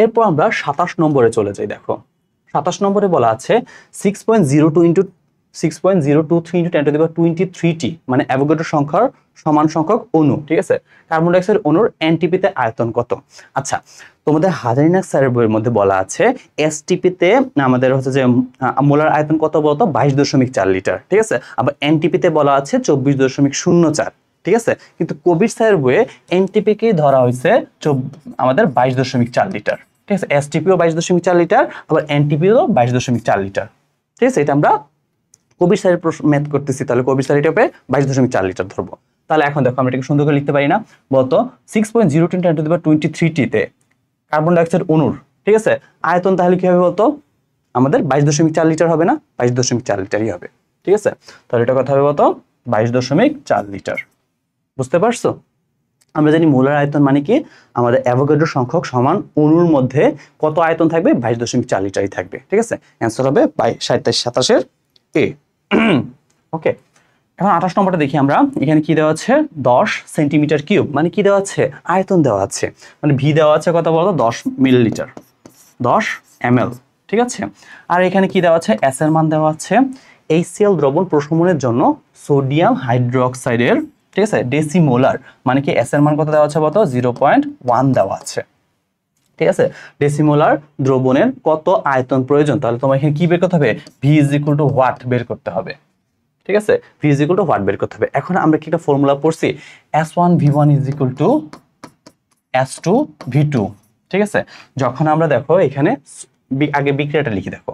Speaker 1: এরপর আমরা 27 নম্বরে চলে যাই। দেখো 27 নম্বরে বলা আছে 6.02 into 6.023 into 10 to the power 23t, মানে অ্যাভোগাড্রো সংখ্যার সমান সংখ্যক অণু, ঠিক আছে। কার্বন ডাইঅক্সাইড অণুর এনটিপিতে আয়তন কত? আচ্ছা তোমাদের হাজারিনাক স্যারের বইয়ের মধ্যে বলা আছে এসটিপিতে আমাদের হচ্ছে যে মোলার আয়তন কত বলতো? 22.4 লিটার, ঠিক আছে। আবার এনটিপিতে বলা আছে 24.04, ঠিক আছে। কিন্তু কবির স্যারের বইয়ে এনটিপি কে ধরা হয়েছে আমাদের 22.4 লিটার, ঠিক আছে। এসটিপিও 22.4 লিটার, আবার এনটিপিও 22.4 লিটার, ঠিক আছে। এটা আমরা কবির স্যারের ম্যাথ করতেছি, তাহলে কবির স্যার এটাকে 22.4 লিটার ধরবো। তাহলে এখন দেখো আমরা এটাকে সুন্দর করে লিখতে পারি না? বলতো 6.02 10 টু দি পাওয়ার 23t তে কার্বন ডাইঅক্সাইড অণুর, ঠিক আছে, আয়তন তাহলে কি হবে বলতো? আমাদের 22.4 লিটার হবে না? 22.4 লিটারই হবে, ঠিক আছে। তাহলে এটা কথা হবে বলতো 22.4 লিটার। বুঝতে পারছো? আমরা জানি মোলার আয়তন মানে কি? আমাদের অ্যাভোগাড্রো সংখ্যক সমান অণুর মধ্যে কত আয়তন থাকবে? 22.4 লিটারই থাকবে, ঠিক আছে। অ্যান্সার হবে 27 এর এ। ওকে, এখন 28 নম্বরটা দেখি আমরা। এখানে কি দেওয়া আছে? 10 সেন্টিমিটার কিউব, মানে কি দেওয়া আছে? আয়তন দেওয়া আছে, মানে ভি দেওয়া আছে কত বলতো? 10 মিলিলিটার, 10 ml, ঠিক আছে। আর এখানে কি দেওয়া আছে? এস এর মান দেওয়া আছে HCl দ্রবণ প্রশমনের জন্য সোডিয়াম হাইড্রোক্সাইডের, ঠিক আছে, ডেসিমোলার, মানে কি এস এর মান কত দেওয়া আছে বলতো? 0.1 দেওয়া আছে, ঠিক আছে। ডেসিমোলার দ্রবণের কত আয়তন প্রয়োজন? তাহলে তোমার এখানে কি বের করতে হবে? V is equal to what বের করতে হবে, ঠিক আছে। V is equal to what বের করতে হবে। এখন আমরা কি একটা ফর্মুলা পড়ছি? S1V1 is equal two S2V2, ঠিক আছে। যখন আমরা দেখো এখানে আগে বিক্রিয়াটা লিখি, দেখো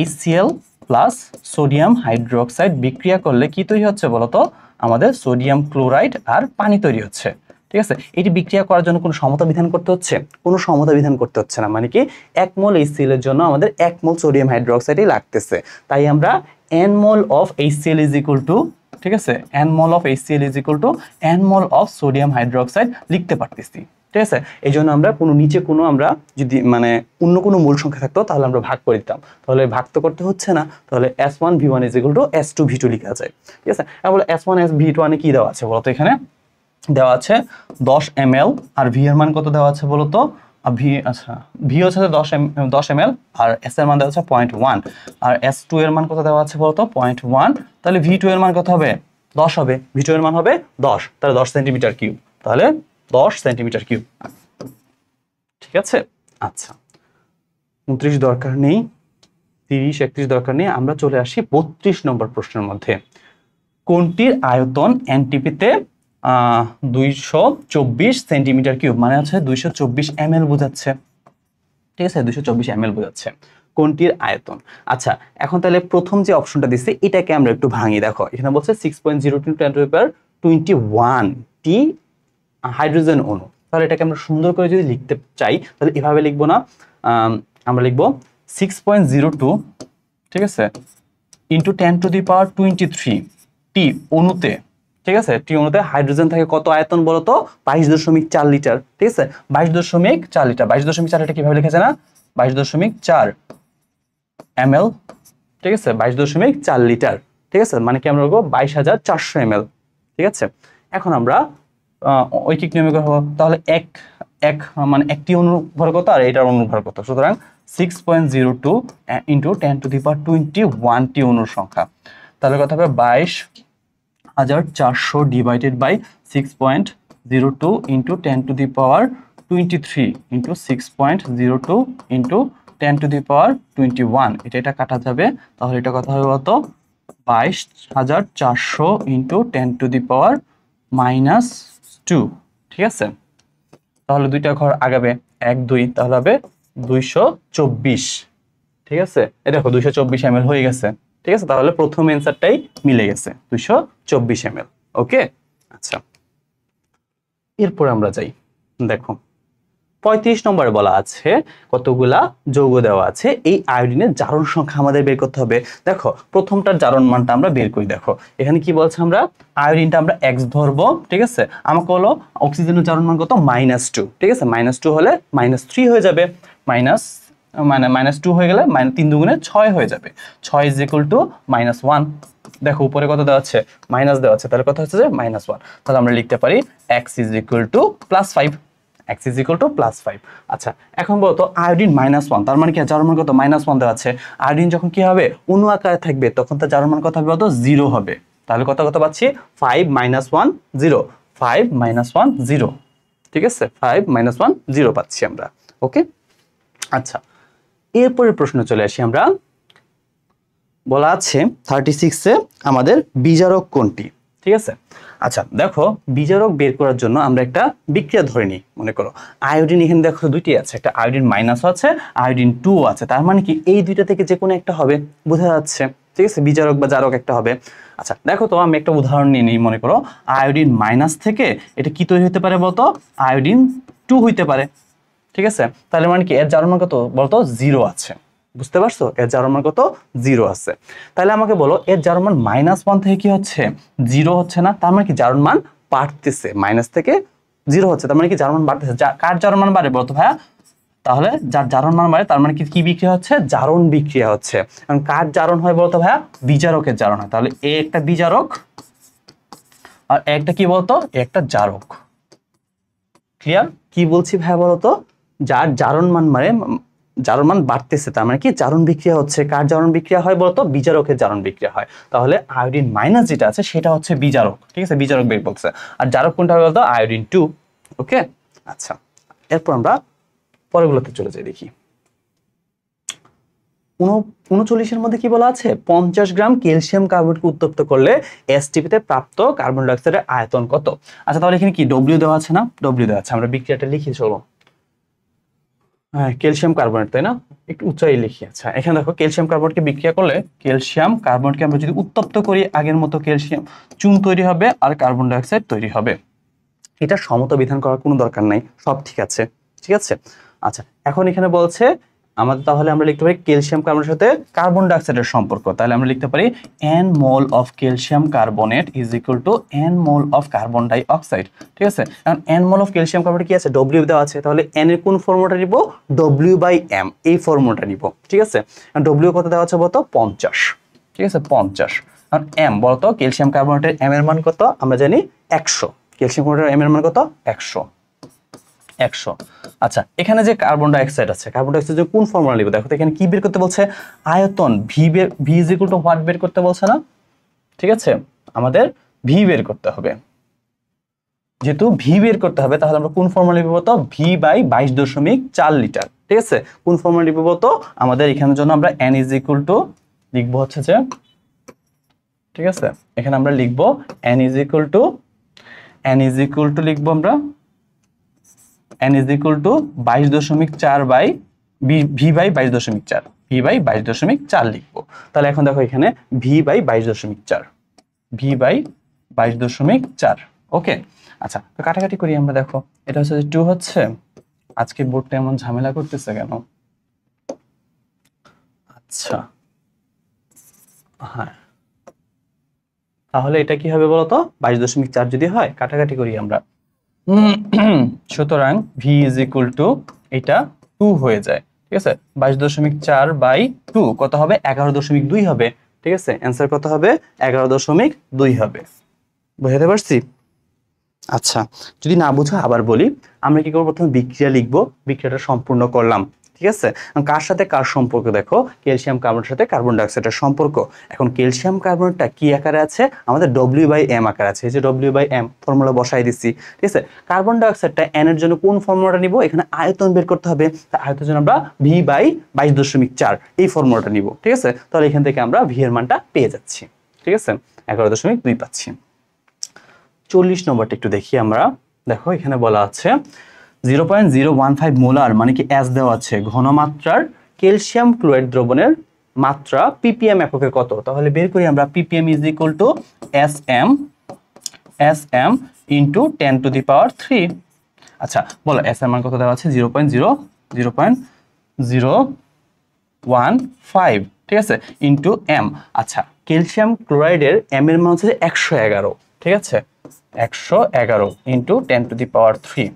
Speaker 1: HCl প্লাস সোডিয়াম হাইড্রোক্সাইড বিক্রিয়া করলে কি তৈরি হচ্ছে বলতো? আমাদের সোডিয়াম ক্লোরাইড আর পানি তৈরি হচ্ছে, ঠিক আছে। এটি বিক্রিয়া করার জন্য কোনো সমতা বিধান করতে হচ্ছে? কোনো সমতা বিধান করতে হচ্ছে না, মানে কি 1 মোল HCl এর জন্য আমাদের 1 মোল সোডিয়াম হাইড্রোক্সাইডই লাগতেছে। তাই আমরা n mole of HCl is equal two, ঠিক আছে, n mole of HCl is equal to n mole of sodium hydroxide লিখতে পারতেছি, ঠিক আছে। এই জন্য আমরা কোনো নিচে কোনো আমরা যদি মানে অন্য কোনো মূল সংখ্যা থাকতো তাহলে আমরা ভাগ করে দিতাম, তাহলে ভাগ তো করতে হচ্ছে না। তাহলে S1V1 is equal two S2V2 লেখা যায়, ঠিক আছে। এবার S1 V2 মানে কি দেওয়া আছে বলতো? এখানে দেওয়া আছে 10 ml, আর ভি এর মান কত দেওয়া আছে বলতো? ভি, আচ্ছা ভি হচ্ছে 10 ml, আর এস এর মান দেওয়া আছে 0.1, আর S2 এর মান কত দেওয়া আছে বলতো? 0.1। তাহলে V2 এর মান কত হবে? 10 হবে। V2 এর মান হবে 10, তাহলে 10 সেন্টিমিটার কিউব, তাহলে 10 সেন্টিমিটার কিউব, ঠিক আছে। আচ্ছা 29 দরকার নেই, 30 31 দরকার নেই। আমরা চলে আসি 32 নম্বর প্রশ্নের মধ্যে। কোনটির আয়তন এনটিপিতে 224 সেন্টিমিটার কিউব, মানে হচ্ছে 224 ml বোঝাচ্ছে, ঠিক আছে, 224 ml বোঝাচ্ছে কোনটির আয়তন। আচ্ছা এখন তাহলে প্রথম যে অপশনটা দিচ্ছে এটাকে আমরা একটু ভাঙি। দেখো এখানে বলছে 6.02 10 to the power 21 T hydrogen অণু। তাহলে এটাকে আমরা সুন্দর করে যদি লিখতে চাই তাহলে এভাবে লিখবো না, আমরা লিখবো 6.02, ঠিক আছে, ইন্টু 10 টু দি পাওয়ার 23 টি অণুতে, ঠিক আছে, টি অণুতে হাইড্রোজেন থাকে কত আয়তন বলতো? 22.4 লিটার, ঠিক আছে। 22.4 লিটার, 22.4 লিটার কিভাবে লেখা যায় না? 22.4 ml, ঠিক আছে, 22.4 লিটার, ঠিক আছে, মানে কি আমরা বলবো 22,400 ml, ঠিক আছে। এখন আমরা ঐকিক নিয়মে করবো, তাহলে এক এক মানে একটি অনুভর কত আর এটার অনুভর কত? সুতরাং 6.02 ইন্টু 10 টু দি পাওয়ার 21 টি অণুর সংখ্যা, তাহলে কত হবে 22,400 divided by 6.02 into 10 to the power 23 into 6.02 into 10 to the power 21, এটা কাটা যাবে, তাহলে এটা কথা হবে কত? 22,400 ইন্টু 10 টু দি পাওয়ার -2, ঠিক আছে। তাহলে দুইটা ঘর আগাবে 1 2, তাহলে হবে 224, ঠিক আছে। এই দেখো 224 ml হয়ে গেছে, ঠিক আছে। তাহলে প্রথম অ্যানসারটাই মিলে গেছে 224 ml। ওকে, আচ্ছা এরপর আমরা যাই। দেখো 35 নম্বরে বলা আছে কতগুলা যৌগ দেওয়া আছে, এই আয়োডিনের জারণ সংখ্যা আমাদের বের করতে হবে। দেখো প্রথমটার জারণ মানটা আমরা বের করি। দেখো এখানে কি বলছে, আমরা আয়োডিনটা আমরা x ধরবো, ঠিক আছে। আমাকে হলো অক্সিজেনের জারণ মান কত, -2, ঠিক আছে। -2 হলে -3 হয়ে যাবে, -2 হয়ে গেলে 3 দুগুণে 6 হয়ে যাবে। 6 = -1। দেখো উপরে কত দেওয়া আছে, মাইনাস দেওয়া আছে, তাহলে কত হচ্ছে যে -1। তাহলে আমরা লিখতে পারি x = +5, x = +5। আচ্ছা এখন বলতো আয়োডিন -1, তার মানে কি জারণ মান কত, -1 দেওয়া আছে। আয়োডিন যখন কি হবে অণু আকারে থাকবে তখন তার জারণ মান কত হবে বলতো, 0 হবে। তাহলে কত পাচ্ছি, 5 - 1 0, 5 - 1 0, ঠিক আছে। 5 - 1 0 পাচ্ছি আমরা। ওকে, আচ্ছা এরপরের প্রশ্ন চলে আসি আমরা। বলা আছে 36-এ আমাদের বিজারক কোনটি, ঠিক আছে। আচ্ছা দেখো বিজারক বের করার জন্য আমরা একটা বিক্রিয়া ধরে নিই। মনে করো আয়োডিন এখানে দেখো দুইটি আছে, একটা আয়োডিন - আছে, আয়োডিন 2 আছে। তার মানে কি এই দুইটা থেকে যে কোনো একটা হবে, বোঝা যাচ্ছে, ঠিক আছে। বিজারক বা জারক একটা হবে। আচ্ছা দেখো তো আমি একটা উদাহরণ নিয়ে নিই। মনে করো আয়োডিন - থেকে এটা কি তৈরি হতে পারে বলতো, আয়োডিন 2 হইতে পারে, ঠিক আছে। তাহলে মানে কি এর জারণ মান কত বলতো, 0 আছে। বুঝতে পারছো, এর জারণ মান কত, 0 আছে। তাহলে আমাকে বলো এর জারণ মান -1 থেকে কি হচ্ছে, 0 হচ্ছে না। তার মানে কি জারণ মান বাড়তেছে, মাইনাস থেকে 0 হচ্ছে, তার মানে কি জারণ মান বাড়তেছে। কার জারণ মান বাড়ে বলতো ভাইয়া, তাহলে যার জারণ মান বাড়ে তার মানে কি বিক্রিয়া হচ্ছে, জারণ বিক্রিয়া হচ্ছে। কারণ কার জারণ হয় বলতো ভাইয়া, বিজারকের জারণ হয়। তাহলে এ একটা বিজারক আর একটা কি বলতো, একটা জারক। ক্লিয়ার? কি বলছি ভাইয়া বলতো, যার জারণ মান জারণ মান বাড়তেছে তার মানে কি জারণ বিক্রিয়া হচ্ছে। কার জারণ বিক্রিয়া হয় বলতো, বিজারকের জারণ বিক্রিয়া হয়। তাহলে আয়োডিন মাইনাস যেটা আছে সেটা হচ্ছে বিজারক, ঠিক আছে। বিজারক বের বলছে। আর জারক কোনটা হবে বলতো, আয়োডিন 2। ওকে, আচ্ছা এরপর আমরা পরেরগুলোতে চলে যাই দেখি। 39-এর মধ্যে কি বলা আছে, 50 গ্রাম ক্যালসিয়াম কার্বনেটকে উত্তপ্ত করলে এসটিপিতে প্রাপ্ত কার্বন ডাই অক্সাইডের আয়তন কত। আচ্ছা তাহলে এখানে কি ডব্লিউ দেওয়া আছে না, ডব্লিউ দেওয়া আছে। আমরা বিক্রিয়াটা লিখি চলো। হ্যাঁ ক্যালসিয়াম কার্বনেট, তাই না, একটু উচ্চাই লিখি। আচ্ছা এখানে দেখো ক্যালসিয়াম কার্বনেটকে বিক্রিয়া করলে ক্যালসিয়াম কার্বনেটকে আমরা যদি উত্তপ্ত করি, আগের মতো ক্যালসিয়াম চুন তৈরি হবে আর কার্বন ডাই অক্সাইড তৈরি হবে। এটা সমতা বিধান করার কোনো দরকার নাই, সব ঠিক আছে, ঠিক আছে। আচ্ছা এখন এখানে বলছে আমাদের, তাহলে আমরা লিখতে পারি ক্যালসিয়াম কার্বনের সাথে কার্বন ডাই অক্সাইডের সম্পর্ক। তাহলে আমরা লিখতে পারি n mole of calcium carbonate is equal to n mole of carbon dioxide, ঠিক আছে। এখন n mole of calcium carbonate কি আছে, w দেওয়া আছে। তাহলে n এর কোন ফর্মুলাটা নিব, w/m, এই ফর্মুলাটা নিব, ঠিক আছে। w কত দেওয়া আছে বলতো, 50, ঠিক আছে 50। এখন m বলতো ক্যালসিয়াম কার্বনেটের m এর মান কত, আমরা জানি 100। ক্যালসিয়াম কার্বনেটের m এর মান কত, 100। আচ্ছা এখানে যে কার্বন ডাই অক্সাইড আছে, কার্বন ডাই অক্সাইডের কোন ফর্মুলা লিখব, দেখো তো এখানে কি বের করতে বলছে, আয়তন v is equal to what বের করতে বলছে না, ঠিক আছে। আমাদের v বের করতে হবে। যেহেতু v বের করতে হবে তাহলে আমরা কোন ফর্মুলা লিখব তো, v/22.4 লিটার, ঠিক আছে। কোন ফর্মুলা লিখব তো, আমাদের এখানের জন্য আমরা n ইজ ইকুয়াল টু লিখব হচ্ছে যে, ঠিক আছে, এখানে আমরা লিখব n ইজ ইকুয়াল টু লিখব আমরা n is equal to 22.4 by v/22.4, v/22.4 লিখবো। তাহলে এখন দেখো এখানে v/22.4, v/22.4। ওকে আচ্ছা তো কাটাকাটি করি আমরা। দেখো এটা হচ্ছে যে 2 হচ্ছে, আজকে বোর্ডটা এমন ঝামেলা করতেছে কেন। আচ্ছা হ্যাঁ তাহলে এটা কি হবে বলতো, 22.4 যদি হয়, কাটাকাটি করি আমরা। সুতরাং v ইজ ইকুয়াল টু এটা 2 হয়ে যায়, ঠিক আছে। 22.4/2 কত হবে, 11.2 হবে, ঠিক আছে। অ্যান্সার কত হবে, 11.2 হবে। বুঝতে পারছি? আচ্ছা যদি না বুঝো আবার বলি, আমরা কি করব, প্রথমে বিক্রিয়া লিখবো, বিক্রিয়াটা সম্পূর্ণ করলাম, ঠিক আছে। কার সাথে কার সম্পর্ক, দেখো ক্যালসিয়াম কার্বনের সাথে কার্বন ডাই অক্সাইডের সম্পর্ক। এখন ক্যালসিয়াম কার্বনেটটা কি আকারে আছে, আমাদের w/m আকারে আছে। এই যে w/m ফর্মুলা বসাই দিচ্ছি, ঠিক আছে। কার্বন ডাই অক্সাইডটা n এর জন্য কোন ফর্মুলাটা নিব, এখানে আয়তন বের করতে হবে। তাই আয়তনের জন্য আমরা v/22.4 এই ফর্মুলাটা নিব, ঠিক আছে। তাহলে এখান থেকে আমরা v এর মানটা পেয়ে যাচ্ছি, ঠিক আছে, 11.2 পাচ্ছি। 40 নম্বরটা একটু দেখি আমরা। দেখো এখানে বলা আছে 0.015 মোলার মানে কি S দেওয়া আছে ঘনমাত্রার ক্যালসিয়াম ক্লোরাইড দ্রবণের মাত্রা ppm এককে কত। তাহলে বের করি আমরা, ppm is equal two sm into 10⁻³ আচ্ছা বলো এস এর মান কত দেওয়া আছে 0.015, ঠিক আছে, ইন্টু এম। আচ্ছা ক্যালসিয়াম ক্লোরাইডের এম এর মান হচ্ছে 111, ঠিক আছে, 111 ইন্টু 10⁻³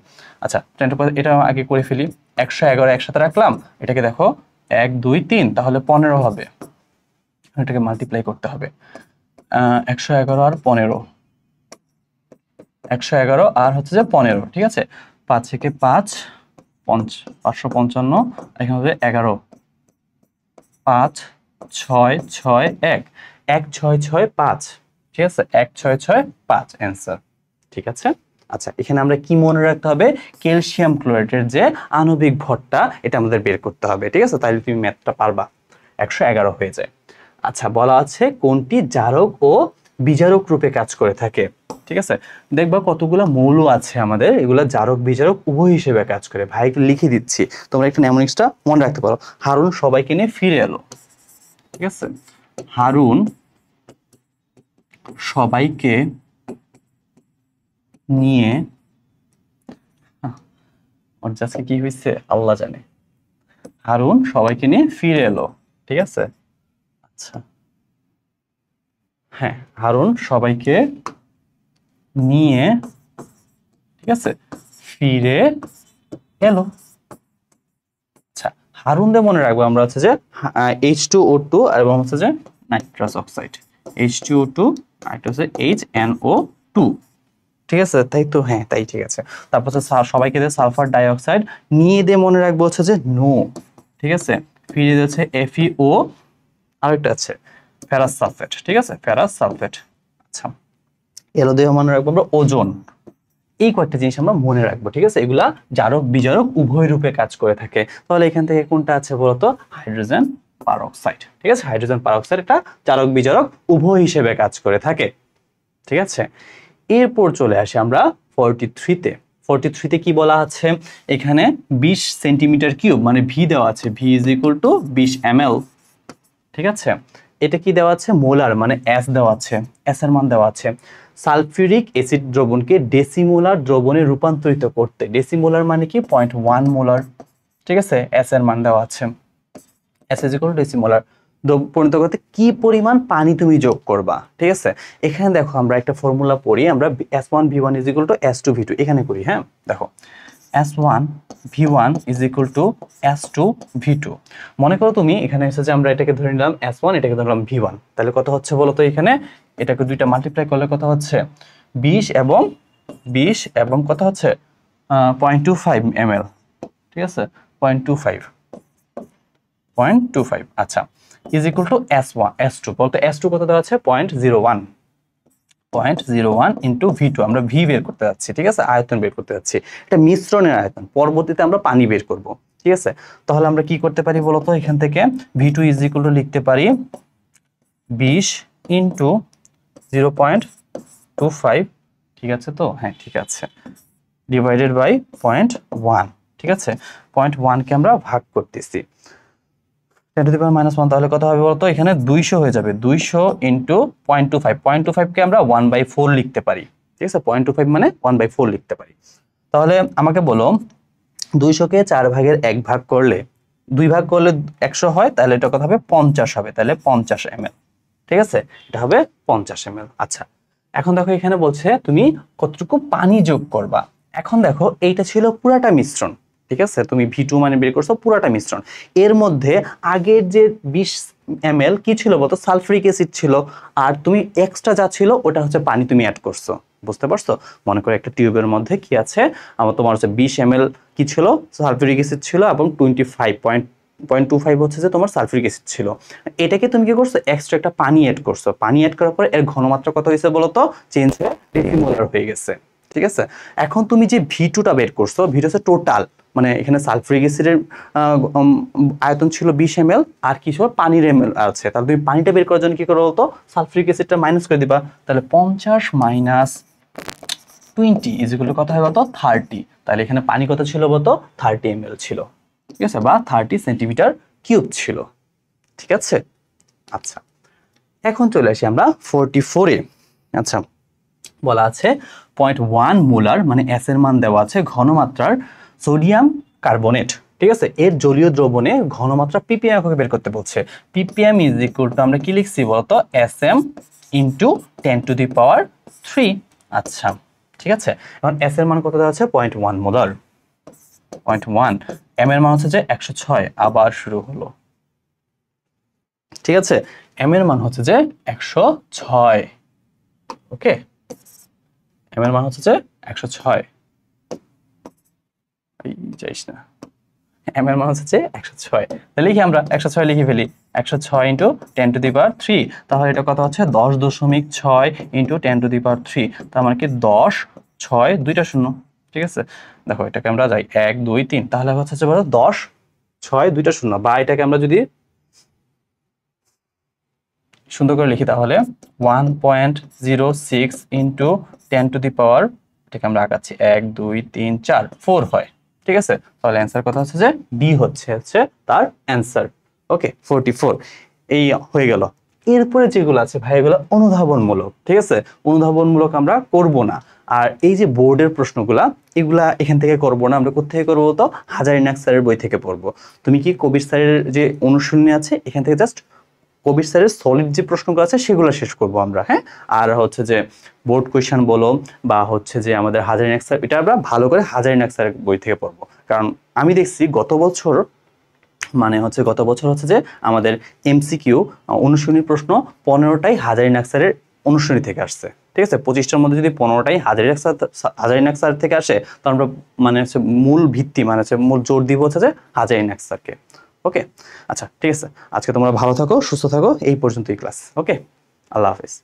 Speaker 1: আচ্ছা 10 এটা আগে করে ফেলি, 111 একসাথে রাখলাম, এটাকে দেখো 1 2 3 তাহলে 15 হবে, এটাকে মাল্টিপ্লাই করতে হবে 111 আর 15, 111 আর হচ্ছে যে 15, ঠিক আছে, 5 থেকে 5 555, এখানে হবে 11, 5 6 6 1 1665, ঠিক আছে, 1665 অ্যান্সার, ঠিক আছে। আচ্ছা এখানে আমরা কি মনে রাখতে হবে, ক্যালসিয়াম ক্লোরাইডের যে আণবিক ভরটা এটা আমাদের বের করতে হবে, ঠিক আছে, তাহলে তুমি ম্যাথটা পারবা, 111 হয়ে যায়। আচ্ছা বলা আছে কোনটি জারক ও বিজারক রূপে কাজ করে থাকে, ঠিক আছে, দেখবা কতগুলো মৌল আছে আমাদের, এগুলা জারক বিজারক উভয় হিসেবে কাজ করে, ভাইকে লিখে দিচ্ছি তোমরা একটা নেমোনিক্সটা মনে রাখতে পারো। হারুন সবাইকে নিয়ে ফিরে এলো, ঠিক আছে, হারুন সবাইকে নিয়ে, ওর জাস্ট কি হয়েছে আল্লাহ জানে, হারুন সবাইকে নিয়ে ফিরে এলো, ঠিক আছে, আচ্ছা হ্যাঁ হারুন সবাইকে নিয়ে, ঠিক আছে, ফিরে এলো। আচ্ছা হারুনদের মনে রাখবো আমরা হচ্ছে যে H2O2 এবং হচ্ছে যে নাইট্রাস অক্সাইড, H2O2 আর এটা হচ্ছে HNO2, ঠিক আছে, তাই তো, হ্যাঁ তাই, ঠিক আছে। তারপর হচ্ছে সবাইকে দিয়ে সালফার ডাইঅক্সাইড, নিয়ে দিয়ে মনে রাখবো হচ্ছে যে নো, ঠিক আছে, ফিরে যাচ্ছে FeO, আরেকটা আছে ফেরাস সালফেট, ঠিক আছে, ফেরাস সালফেট। আচ্ছা এলো দিয়ে মনে রাখবো আমরা ওজোন, এই কয়েকটা জিনিস আমরা মনে রাখবো, ঠিক আছে, এগুলা জারক বিজারক উভয় রূপে কাজ করে থাকে। তাহলে এখান থেকে কোনটা আছে বলতো, হাইড্রোজেন পারঅক্সাইড, ঠিক আছে, হাইড্রোজেন পারঅক্সাইড এটা জারক বিজারক উভয় হিসেবে কাজ করে থাকে, ঠিক আছে। এরপর চলে আসি আমরা 43-তে। 43-তে কি বলা আছে, এখানে 20 সেন্টিমিটার কিউব মানে ভি দেওয়া আছে, V is equal two 20 ml, ঠিক আছে, এটা কি দেওয়া আছে মোলার মানে এস দেওয়া আছে, এস এর মান দেওয়া আছে। সালফিউরিক অ্যাসিড দ্রবণকে ডেসিমোলার দ্রবণে রূপান্তরিত করতে, ডেসিমোলার মানে কি 0.1 মোলার, ঠিক আছে, এস এর মান দেওয়া আছে, S is equal two decimolar, পরিণত করতে কি পরিমাণ পানি তুমি যোগ করবা, ঠিক আছে। এখানে দেখো আমরা একটা ফর্মুলা পড়ি, আমরা S1V1 is equal two S2V2 এখানে করি, হ্যাঁ দেখো S1V1 is equal two S2V2, মনে করো তুমি এখানে এসেছে আমরা এটাকে ধরে নিলাম S1, এটাকে ধরলাম V1, তাহলে কত হচ্ছে বলো তো, এখানে এটাকে দুইটা মাল্টিপ্লাই করলে কত হচ্ছে 20 এবং কত হচ্ছে 0.25 ml, ঠিক আছে, 0.25, আচ্ছা ইজ ইকুয়াল টু S2 বলতে S2 কত দেওয়া আছে 0.01 ইন্টু V2, আমরা ভি বের করতে যাচ্ছি, ঠিক আছে, আয়তন বের করতে যাচ্ছি, এটা মিশ্রণের আয়তন, পরবর্তীতে আমরা পানি বের করব, ঠিক আছে। তাহলে আমরা কি করতে পারি বলতো, এখান থেকে V2 ইজ ইকুয়াল টু লিখতে পারি 20 ইন্টু 0.25, ঠিক আছে তো, হ্যাঁ ঠিক আছে, ডিভাইডেড বাই 0.1, ঠিক আছে, 0.1 কে আমরা ভাগ করতেছি 10⁻⁻1, তাহলে কত হবে বলতো, এখানে 200 হয়ে যাবে, 200 ইন্টু 0.25, 0.25 কে আমরা 1/4 লিখতে পারি, ঠিক আছে, 0.25 মানে 1/4 লিখতে পারি। তাহলে আমাকে বলো 200 কে 4 ভাগের 1 ভাগ করলে 2 ভাগ করলে 100 হয়, তাহলে এটা কত হবে 50 হবে, তাহলে 50 ml, ঠিক আছে, এটা হবে 50 ml। আচ্ছা এখন দেখো এখানে বলছে তুমি কতটুকু পানি যোগ করবা, এখন দেখো এইটা ছিল পুরাটা মিশ্রণ, ঠিক আছে, তুমি V2 মানে বের করছো পুরাটা মিশ্রণ, এর মধ্যে আগের যে 20 ml কি ছিল বলতো, সালফিউরিক অ্যাসিড ছিল, আর তুমি এক্সট্রা যা ছিল ওটা হচ্ছে পানি তুমি অ্যাড করছো, বুঝতে পারছো, মনে করো একটা টিউবের মধ্যে কি আছে, আমার তোমার হচ্ছে 20 ml কি ছিল সালফিউরিক অ্যাসিড ছিল, এবং 25 হচ্ছে যে তোমার সালফিউরিক অ্যাসিড ছিল, এটাকে তুমি কি করছো এক্সট্রা একটা পানি অ্যাড করছো, পানি অ্যাড করার পরে এর ঘনমাত্রা কত হয়েছে বলতো, চেঞ্জ হয়ে ডেসিমোলার হয়ে গেছে, ঠিক আছে। এখন তুমি যে V2টা বের করছো, V2 হচ্ছে টোটাল, মানে এখানে সালফিউরিক অ্যাসিডের আয়তন ছিল 20 ml, আর কিছু পানির ml আছে, তাহলে তুমি পানিটা বের করার জন্য কি করো বলতো, সালফিউরিক অ্যাসিডটা মাইনাস করে দিবা, তাহলে 50 মাইনাস 20 ইজ ইকুয়াল টু কত হয় বলতো 30, তাহলে এখানে পানি কত ছিল বলতো 30 ml ছিল, ঠিক আছে, বা 30 সেন্টিমিটার কিউব ছিল, ঠিক আছে। আচ্ছা এখন চলে আসি আমরা 44-এ। আচ্ছা বলা আছে 0.1 মোলার মানে এস এর মান দেওয়া আছে ঘনমাত্রার সোডিয়াম কার্বনেট, ঠিক আছে, এর জলীয় দ্রবণে ঘনমাত্রা ppm এককে বের করতে বলছে। ppm ইজ ইকুয়াল টু আমরা কি লিখছি বলতো, sm ইন্টু 10⁻³ আচ্ছা ঠিক আছে। এখন এস এর মান কত দেওয়া আছে 0.1 মোলার, 0.1, এম এর মান হচ্ছে যে 106, আবার শুরু হলো, ঠিক আছে, এম এর মান হচ্ছে যে 106, ওকে, এম এর মান হচ্ছে যে 106, এই যাইস না, এম এর মান হচ্ছে যে 106, তাহলে লিখি আমরা 106 লিখে ফেলি, 106 ইন্টু 10⁻³ তাহলে এটা কত হচ্ছে 10.6 ইন্টু 10⁻³, তার মানে কি 10, 6, 2টা শূন্য, ঠিক আছে। দেখো এটাকে আমরা যাই 1, 2, 3, তাহলে হচ্ছে যে বলো 10, 6, 2টা শূন্য, বা এটাকে আমরা যদি সুন্দর করে লিখি তাহলে 1.06 ইন্টু 10⁻, এটাকে আমরা আঁকাচ্ছি 1, 2, 3, 4, 4 হয়, ঠিক আছে। তাহলে অ্যান্সার কথা হচ্ছে যে বি হচ্ছে তার অ্যান্সার, ওকে 44। এই হয়ে গেল। এরপরে যেগুলো আছে ভাই এগুলো অনুধাবনমূলক, ঠিক আছে, অনুধাবনমূলক আমরা করব না। আর এই যে বোর্ডের প্রশ্নগুলা এগুলা এখান থেকে করব না, আমরা কোথা থেকে করবো তো হাজারিনাক স্যারের বই থেকে পড়বো। তুমি কি কবির স্যারের যে অনুশীলনী আছে এখান থেকে জাস্ট কবির স্যারের সলিড যে প্রশ্নগুলো আছে সেগুলো শেষ করব আমরা, হ্যাঁ। আর হচ্ছে যে বোর্ড কোয়েশ্চেন বলো বা হচ্ছে যে আমাদের হাজারিনাক স্যার, এটা আমরা ভালো করে হাজারিনাক স্যারের বই থেকে পড়বো। কারণ আমি দেখছি গত বছর হচ্ছে যে আমাদের এমসিকিউ অনুশীলনী প্রশ্ন 15টাই হাজারিনাক স্যারের অনুশীলনী থেকে আসছে, ঠিক আছে। 25টার মধ্যে যদি 15টাই হাজারিনাক স্যার থেকে আসে তো আমরা মানে হচ্ছে মূল ভিত্তি মানে হচ্ছে মূল জোর দিব হচ্ছে যে হাজারিনাক স্যারকে, ওকে। আচ্ছা ঠিক আছে, আজকে তোমরা ভালো থাকো, সুস্থ থাকো, এই পর্যন্তই ক্লাস, ওকে, আল্লাহ হাফেজ।